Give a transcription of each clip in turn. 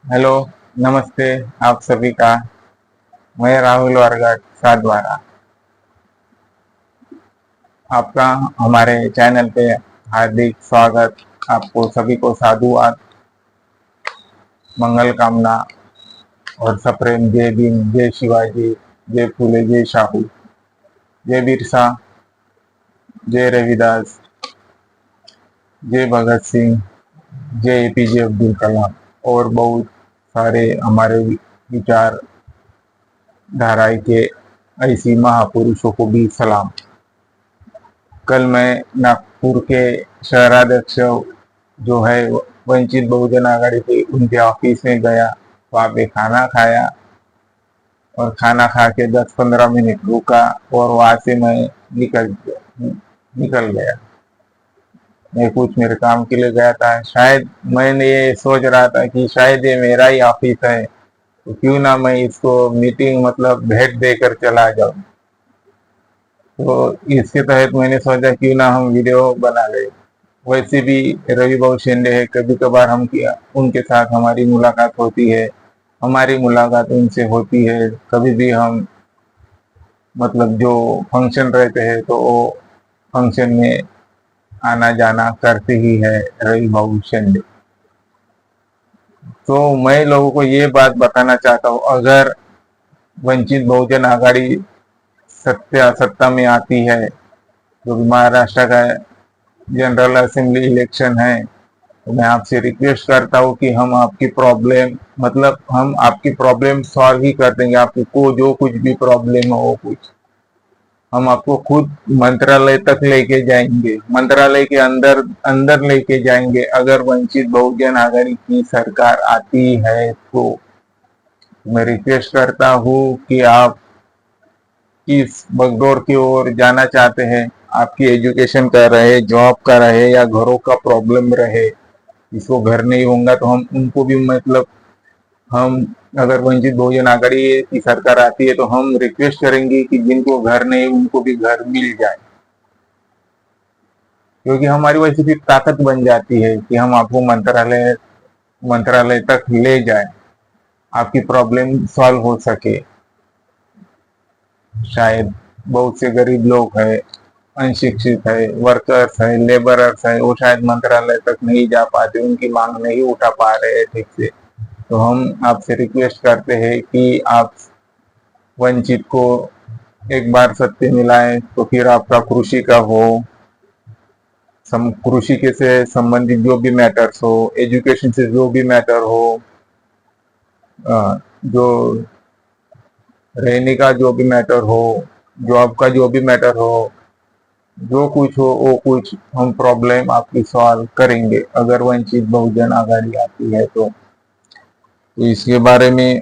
Hello, नमस्ते आप सभी का। मैं राहुल वर्गट साधवारा आपका हमारे चैनल पे हार्दिक स्वागत। आपको सभी को साधुवाद, मंगल कामना और सप्रेम जय भीम, जय शिवाजी, जय फूले, जय शाहू, जय बिरसा, जय रविदास, जय भगत सिंह, जय एपीजे अब्दुल कलाम और बहुत सारे हमारे विचार धाराएं के ऐसी महापुरुषों को भी सलाम। कल मैं नागपुर के शहराध्यक्ष जो है वंचित बहुजन आघाड़ी के उनके ऑफिस में गया। वहाँ पे खाना खाया और खाना खा के 10-15 मिनट रुका और वहां से मैं निकल गया। मैं कुछ मेरे काम के लिए गया था। शायद मैंने ये सोच रहा था कि शायद ये मेरा ही ऑफिस है, तो क्यों ना मैं इसको मीटिंग मतलब भेंट देकर चला जाऊं। तो इसके तहत मैंने सोचा क्यों ना हम वीडियो बना ले। वैसे भी रवि भाऊ शेंडे है, कभी कभार हम किया उनके साथ हमारी मुलाकात होती है, हमारी मुलाकात उनसे होती है। कभी भी हम मतलब जो फंक्शन रहते हैं तो वो फंक्शन में आना जाना करते ही है रवि भाऊ शेंडे। तो मैं लोगों को ये बात बताना चाहता हूँ, अगर वंचित बहुजन आघाड़ी सत्ता में आती है, जो महाराष्ट्र का जनरल असेंबली इलेक्शन है, तो मैं आपसे रिक्वेस्ट करता हूँ कि हम आपकी प्रॉब्लम मतलब हम आपकी प्रॉब्लम सॉल्व ही कर देंगे। आपको जो कुछ भी प्रॉब्लम हो कुछ हम आपको खुद मंत्रालय तक लेके जाएंगे, मंत्रालय के अंदर अंदर लेके जाएंगे। अगर वंचित बहुजन आघाड़ी की सरकार आती है तो मैं रिक्वेस्ट करता हूँ कि आप किस बगडोर की ओर जाना चाहते हैं, आपकी एजुकेशन का रहे, जॉब का रहे या घरों का प्रॉब्लम रहे, जिसको घर नहीं होगा तो हम उनको भी मतलब हम अगर वंचित बहुजन आघाड़ी की सरकार आती है तो हम रिक्वेस्ट करेंगे कि जिनको घर नहीं उनको भी घर मिल जाए, क्योंकि हमारी वैसे भी ताकत बन जाती है कि हम आपको मंत्रालय मंत्रालय तक ले जाए, आपकी प्रॉब्लम सॉल्व हो सके। शायद बहुत से गरीब लोग हैं, अनशिक्षित है, वर्कर्स है, लेबरर्स है, वो शायद मंत्रालय तक नहीं जा पाते, उनकी मांग नहीं उठा पा रहे हैं ठीक से। तो हम आपसे रिक्वेस्ट करते हैं कि आप वंचित को एक बार सत्य मिलाएं, तो फिर आपका कृषि का हो, कृषि के से संबंधित जो भी मैटर्स हो, एजुकेशन से जो भी मैटर हो, जो रहने का जो भी मैटर हो, जॉब का जो भी मैटर हो, जो कुछ हो वो कुछ हम प्रॉब्लम आपकी सॉल्व करेंगे अगर वंचित बहुजन आघाड़ी आती है तो इसके बारे में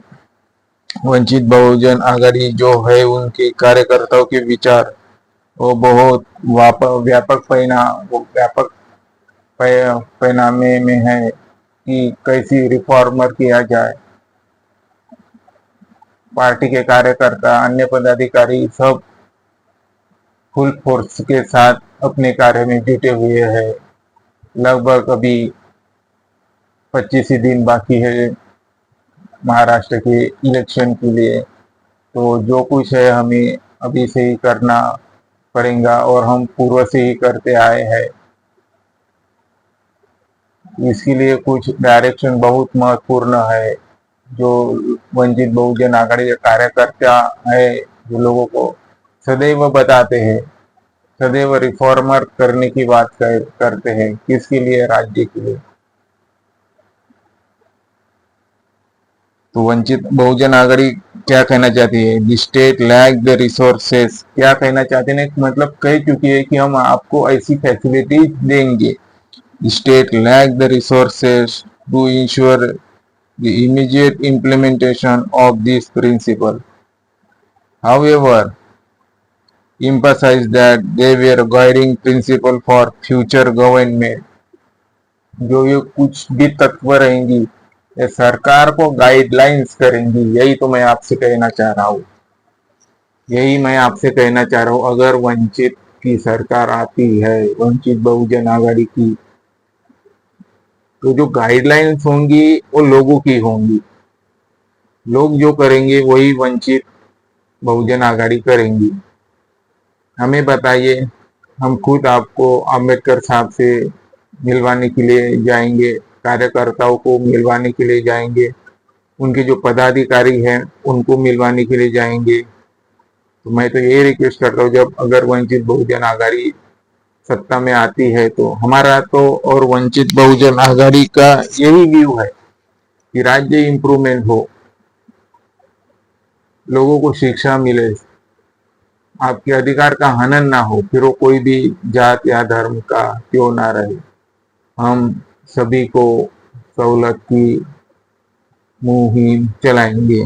वंचित बहुजन आघाड़ी जो है उनके कार्यकर्ताओं के विचार वो बहुत व्यापक पैमाने में है कि कैसी रिफॉर्मर किया जाए। पार्टी के कार्यकर्ता, अन्य पदाधिकारी सब फुल फोर्स के साथ अपने कार्य में जुटे हुए हैं। लगभग अभी 25 ही दिन बाकी है महाराष्ट्र के इलेक्शन के लिए, तो जो कुछ है हमें अभी से ही करना पड़ेगा और हम पूर्व से ही करते आए हैं। इसके लिए कुछ डायरेक्शन बहुत महत्वपूर्ण है, जो वंचित बहुजन आघाड़ी के कार्यकर्ता है, जो लोगों को सदैव बताते हैं, सदैव रिफॉर्मर करने की बात करते हैं। किसके लिए? राज्य के लिए। तो वंचित बहुजन आघाड़ी क्या कहना चाहती है? The state lack the resources. क्या कहना चाहते हैं? मतलब कह चुकी है कि हम आपको ऐसी फैसिलिटीज देंगे। State lack the resources to ensure the immediate implementation of this principle, however emphasize that they were guiding principle for future government। जो ये कुछ भी तत्व रहेंगी ये सरकार को गाइडलाइंस करेंगी, यही तो मैं आपसे कहना चाह रहा हूँ, यही मैं आपसे कहना चाह रहा हूँ। अगर वंचित की सरकार आती है, वंचित बहुजन आघाड़ी की, तो जो गाइडलाइंस होंगी वो लोगों की होंगी, लोग जो करेंगे वही वंचित बहुजन आघाड़ी करेंगी। हमें बताइए, हम खुद आपको अम्बेडकर साहब से मिलवाने के लिए जाएंगे, कार्यकर्ताओं को मिलवाने के लिए जाएंगे, उनके जो पदाधिकारी हैं उनको मिलवाने के लिए जाएंगे। तो मैं तो यही रिक्वेस्ट करता हूँ, जब अगर वंचित बहुजन आघाड़ी सत्ता में आती है तो हमारा तो और वंचित बहुजन आघाड़ी का यही व्यू है कि राज्य इंप्रूवमेंट हो, लोगों को शिक्षा मिले, आपके अधिकार का हनन ना हो, फिर वो कोई भी जात या धर्म का क्यों ना रहे। हम सभी को सहूलत की मुहिम चलाएंगे।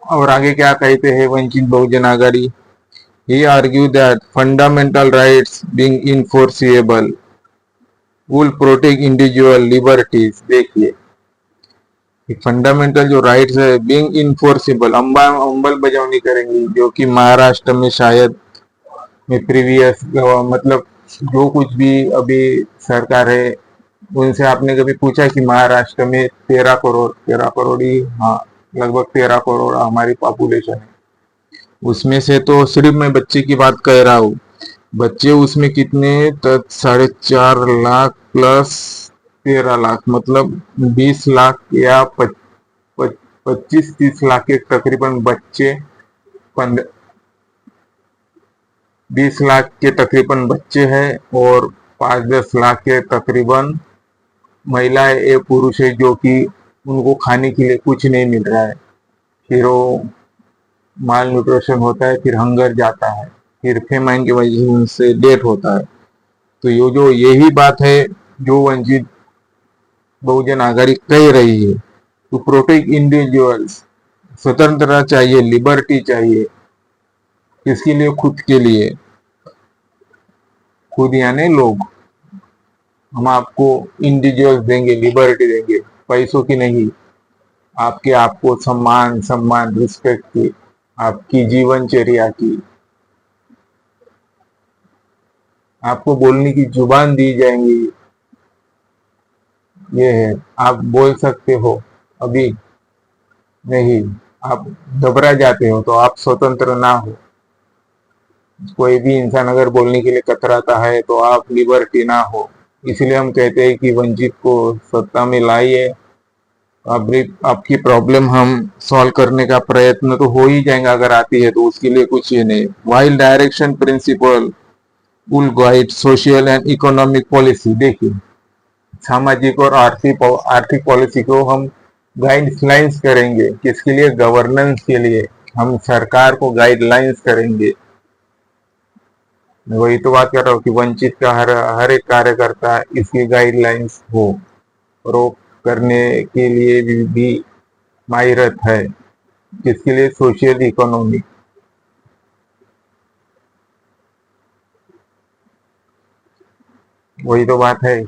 और आगे क्या कहते हैं Vanchit Bahujan Aghadi? He argued that fundamental rights being enforceable will protect individual liberties। देखिए, फंडामेंटल जो राइट्स है बीइंग इन्फोर्सेबल, अंबल बजावनी करेंगी, जो कि महाराष्ट्र में शायद में प्रीवियस मतलब जो कुछ भी अभी सरकार है उनसे आपने कभी पूछा कि महाराष्ट्र में 13 करोड़ ही, हाँ लगभग 13 करोड़ हमारी पॉपुलेशन है, उसमें से तो सिर्फ मैं बच्चे की बात कह रहा हूँ, बच्चे उसमें कितने 4.5 लाख प्लस 13 लाख, मतलब 20 लाख या 25-30 लाख के तकरीबन बच्चे, 20 लाख के तकरीबन बच्चे हैं और 5-10 लाख के तकरीबन महिलाएं या पुरुष है जो कि उनको खाने के लिए कुछ नहीं मिल रहा है, फिर वो माल न्यूट्रिशन होता है, फिर हंगर जाता है, फिर फेमाइन की वजह से डेथ होता है। तो ये जो यही बात है जो वंचित बहुजन आघाड़ी कह रही है, टू प्रोटेक्ट इंडिविजुअल्स, स्वतंत्रता चाहिए, लिबर्टी चाहिए, किसके लिए? खुद के लिए, खुद यानी लोग। हम आपको इंडिविजुअल्स देंगे, लिबर्टी देंगे, पैसों की नहीं, आपके आपको सम्मान रिस्पेक्ट की, आपकी जीवनचर्या की, आपको बोलने की जुबान दी जाएंगी। ये है, आप बोल सकते हो, अभी नहीं, आप घबरा जाते हो तो आप स्वतंत्र ना हो। कोई भी इंसान अगर बोलने के लिए कतराता है तो आप लिबर्टी ना हो। इसलिए हम कहते हैं कि वंचित को सत्ता में लाइए, आपकी प्रॉब्लम हम सॉल्व करने का प्रयत्न तो हो ही जाएगा, अगर आती है तो उसके लिए कुछ ये नहीं। While direction principle will guide social and economic policy. देखिए, सामाजिक और आर्थिक पॉलिसी को हम गाइडलाइंस करेंगे, किसके लिए? गवर्नेंस के लिए। हम सरकार को गाइडलाइंस करेंगे। मैं वही तो बात कर रहा हूँ कि वंचित का हर एक कार्यकर्ता इसकी गाइडलाइंस हो और वो करने के लिए भी माहिरत है, किसके लिए? Social economic. वही तो बात है,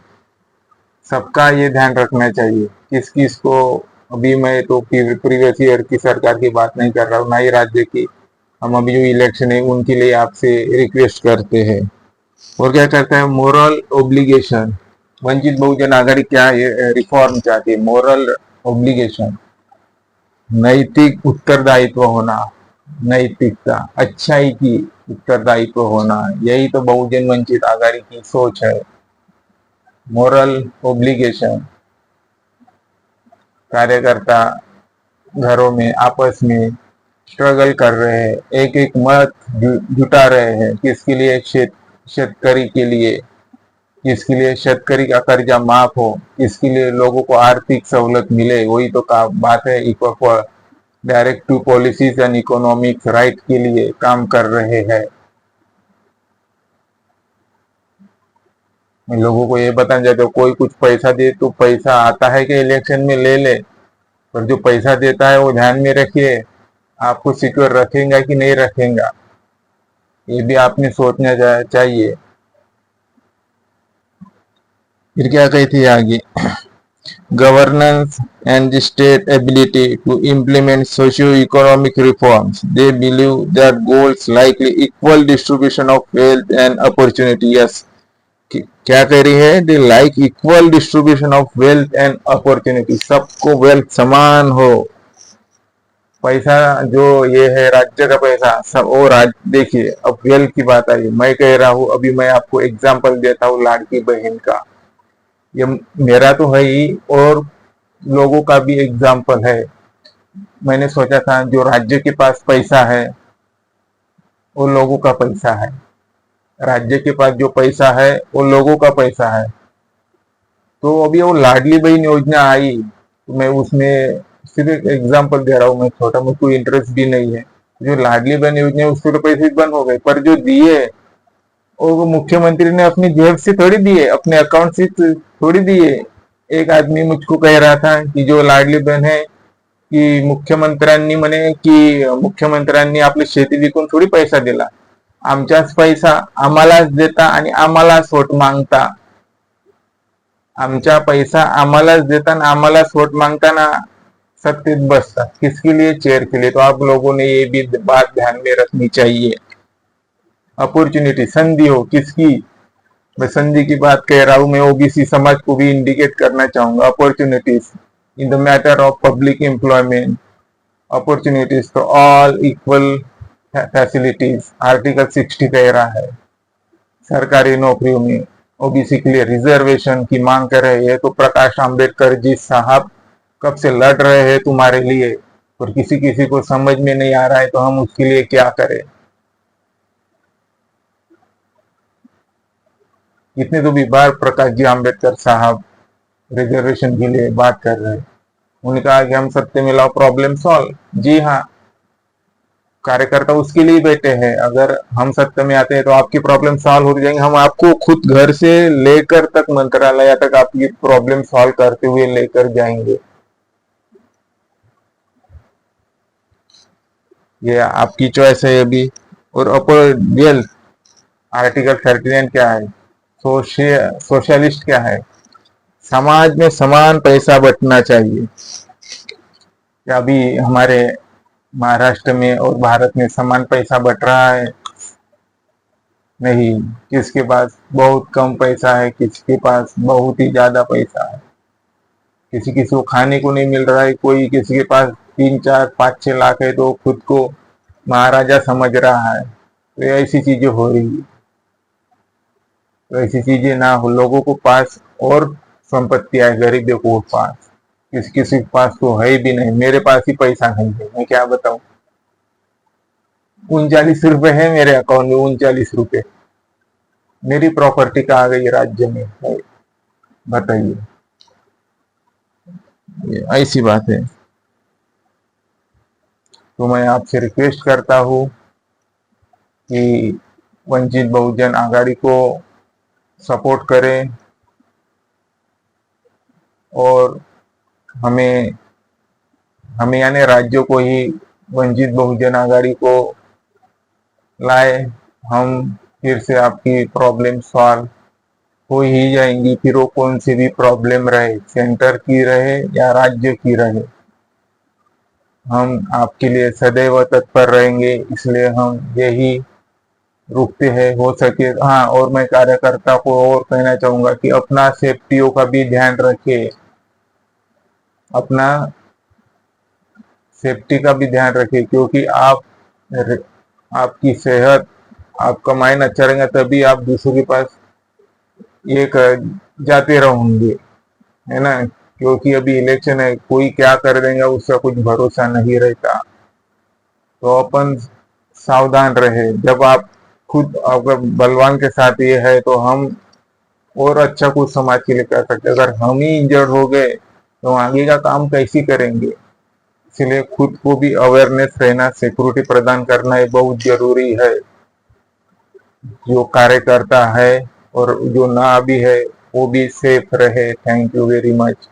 सबका ये ध्यान रखना चाहिए। किस किस को, अभी मैं तो प्रीवियस ईयर की सरकार की बात नहीं कर रहा हूँ, ना ही राज्य की, हम अभी जो इलेक्शन है उनके लिए आपसे रिक्वेस्ट करते हैं। और क्या करता है? Moral obligation. वंचित बहुजन आघाड़ी क्या रिफॉर्म चाहती है? मोरल ओब्लिगेशन, नैतिक उत्तरदायित्व होना, नैतिकता, अच्छाई की उत्तरदायित्व होना, यही तो बहुजन वंचित आघाड़ी की सोच है। मोरल ओब्लिगेशन, कार्यकर्ता घरों में आपस में स्ट्रगल कर रहे हैं, एक एक मत जुटा रहे हैं, किसके लिए? शेतकरी के लिए, किसके लिए? शेतकरी का कर्जा माफ हो, इसके लिए लोगों को आर्थिक सहूलत मिले, वही तो बात है। Direct to policies and economics right के लिए काम कर रहे हैं। लोगों को ये बताना चाहते हो, कोई कुछ पैसा दे तो पैसा आता है कि इलेक्शन में ले ले, पर जो पैसा देता है वो ध्यान में रखिए, आपको सिक्योर रखेगा कि नहीं रखेगा, ये भी आपने सोचना चाहिए। फिर क्या कहती है आगे? governance and the state ability to implement socio-economic reforms. They believe that goals like equal distribution of wealth and opportunity, yes, क्या कह रही है, the like equal distribution of wealth and opportunity, सबको वेल्थ समान हो। पैसा जो ये है राज्य का पैसा सब, वो राज्य देखिए, अब वेल्थ की बात आई, मैं कह रहा हूँ, अभी मैं आपको एग्जांपल देता हूँ लाड़की बहन का। ये मेरा तो है ही, और लोगों का भी एग्जाम्पल है। मैंने सोचा था जो राज्य के पास पैसा है वो लोगों का पैसा है, राज्य के पास जो पैसा है वो लोगों का पैसा है। तो अभी वो लाडली बहन योजना आई, तो मैं उसमें सिर्फ एक एग्जाम्पल दे रहा हूँ, मैं छोटा, मुझे कोई इंटरेस्ट भी नहीं है। जो लाडली बहन योजना है उसके तो पैसे बंद हो गए, पर जो दिए वो मुख्यमंत्री ने अपनी जेब से थोड़ी दिए, अपने अकाउंट से थोड़ी दिए। एक आदमी मुझको कह रहा था कि जो लाडली बहन है, की मुख्यमंत्र्यांनी म्हणे की मुख्यमंत्र्यांनी आपली शेती विकून थोडी पैसा दिला, आमच्याच पैसा आम्हालाच देता आणि आम्हालाच वोट मागता, आमचा पैसा आम्हालाच देता आणि आम्हालाच वोट मांगताना सत्तेत बसता, किसके लिए, चेयर के लिए। तो आप लोगों ने ये भी बात ध्यान में रखनी चाहिए। अपॉर्चुनिटी, संधि हो किसकी, मैं संधि की बात कह रहा हूं, मैं ओबीसी समाज को भी इंडिकेट करना चाहूंगा। Opportunities in the matter of public employment, opportunities तो ऑल इक्वल फैसिलिटीज, आर्टिकल 60 कह रहा है। सरकारी नौकरियों में ओबीसी के लिए रिजर्वेशन की मांग कर रहे हैं, तो प्रकाश आंबेडकर जी साहब कब से लड़ रहे हैं तुम्हारे लिए, और किसी किसी को समझ में नहीं आ रहा है, तो हम उसके लिए क्या करें। कितने तो भी बार प्रकाश जी आंबेडकर साहब रिजर्वेशन के लिए बात कर रहे हैं। उन्होंने कहा कि हम सत्य में लाओ, प्रॉब्लम सॉल्व। जी हाँ, कार्यकर्ता उसके लिए बैठे हैं, अगर हम सत्य में आते हैं तो आपकी प्रॉब्लम सॉल्व हो जाएंगे। हम आपको खुद घर से लेकर तक मंत्रालय तक आपकी प्रॉब्लम सॉल्व करते हुए लेकर जाएंगे। ये आपकी चॉइस है अभी। और अपर वेल्थ, आर्टिकल 39 क्या है, सोशलिस्ट क्या है, समाज में समान पैसा बंटना चाहिए। क्या अभी हमारे महाराष्ट्र में और भारत में समान पैसा बट रहा है? नहीं, किसके पास बहुत कम पैसा है, किसके पास बहुत ही ज्यादा पैसा है, किसी किसी को खाने को नहीं मिल रहा है, कोई किसी के पास 3, 4, 5, 6 लाख है तो खुद को महाराजा समझ रहा है। तो ऐसी चीजें हो रही है, तो ऐसी चीजें ना हो। लोगों को पास और संपत्ति है, गरीबों को पास, किसी किसी के पास तो है भी नहीं। मेरे पास ही पैसा नहीं है, मैं क्या बताऊं। 39 रुपए है मेरे अकाउंट में, 39 रुपए मेरी प्रॉपर्टी कहाँ गई राज्य में है, बताइए। ऐसी बात है। तो मैं आपसे रिक्वेस्ट करता हूँ कि वंचित बहुजन आघाड़ी को सपोर्ट करें, और हमें हमें यानी राज्यों को ही वंचित बहुजन आघाड़ी को लाए, हम फिर से आपकी प्रॉब्लम सॉल्व हो ही जाएंगी। फिर वो कौन सी भी प्रॉब्लम रहे, सेंटर की रहे या राज्य की रहे, हम आपके लिए सदैव तत्पर रहेंगे। इसलिए हम यही रुकते हैं, हो सके। हाँ, और मैं कार्यकर्ता को और कहना चाहूंगा कि अपना सेफ्टियों का भी ध्यान रखे, अपना सेफ्टी का भी ध्यान रखे, क्योंकि आपकी सेहत, आपका माइंड अच्छा रहेगा तभी आप दूसरों के पास एक जाते रहोगे, है ना। क्योंकि अभी इलेक्शन है, कोई क्या कर देगा उसका कुछ भरोसा नहीं रहता। तो अपन सावधान रहे। जब आप खुद अगर बलवान के साथ ये है तो हम और अच्छा कुछ समाज के लिए कर सकते। अगर हम ही इंजर्ड हो गए तो आगे का काम कैसे करेंगे। इसलिए खुद को भी अवेयरनेस रहना, सिक्योरिटी प्रदान करना ये बहुत जरूरी है। जो कार्यकर्ता है और जो ना भी है वो भी सेफ रहे। Thank you very much.